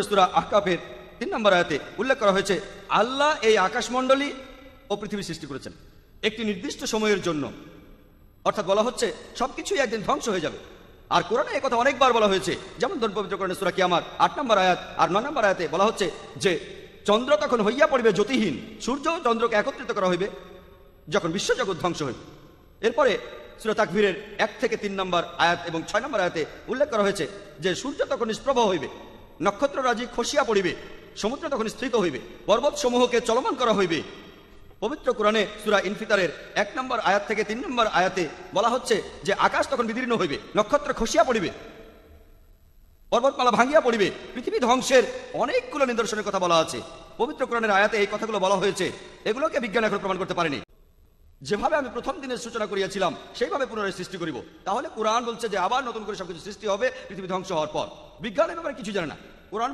সূরা আহকাফের ৩ নম্বর আয়াতে উল্লেখ করা হয়েছে আল্লাহ এই আকাশমণ্ডলী ও পৃথিবী সৃষ্টি করেছেন একটি নির্দিষ্ট সময়ের জন্য। অর্থাৎ বলা হচ্ছে সবকিছুই একদিন ধ্বংস হয়ে যাবে। আর কোরআনে এই কথা অনেকবার বলা হয়েছে, যেমন পবিত্র কোরআনে সূরা কিয়ামত ৮ নম্বর আয়াত আর ৯ নম্বর আয়াতে বলা হচ্ছে যে চন্দ্র তখন হইয়া পড়িবে জ্যোতিহীন, সূর্য ও চন্দ্রকে একত্রিত করা হইবে যখন বিশ্বজগৎ ধ্বংস হইবে। এরপরে সূরা তাকবীরের ১ থেকে ৩ নম্বর আয়াত এবং ৬ নম্বর আয়াতে উল্লেখ করা হয়েছে যে সূর্য তখন নিষ্প্রভ হইবে, নক্ষত্ররাজি খসিয়া পড়িবে, সমুদ্র তখন স্থিত হইবে, পর্বত সমূহকে চলমান করা হইবে। পবিত্র কোরআনে সূরা ইনফিতারের ১ নম্বর আয়াত থেকে ৩ নম্বর আয়াতে বলা হচ্ছে যে আকাশ তখন বিদীর্ণ হইবে, নক্ষত্র খসিয়া পড়িবে, পর্বতমালা ভাঙিয়া পড়িবে, পৃথিবী ধ্বংসের অনেকগুলো নিদর্শনের কথা বলা আছে। পবিত্র কোরআনের আয়াতে এই কথাগুলো বলা হয়েছে, এগুলোকে বিজ্ঞান এখন প্রমাণ করতে পারেনি। যেভাবে আমি প্রথম দিনের সূচনা করিয়াছিলাম সেইভাবে পুনরায় সৃষ্টি করিব। তাহলে কোরআন বলছে যে আবার নতুন করে সবকিছু সৃষ্টি হবে পৃথিবী ধ্বংস হওয়ার পর। বিজ্ঞানের ব্যাপারে কিছু জানে না। কোরআন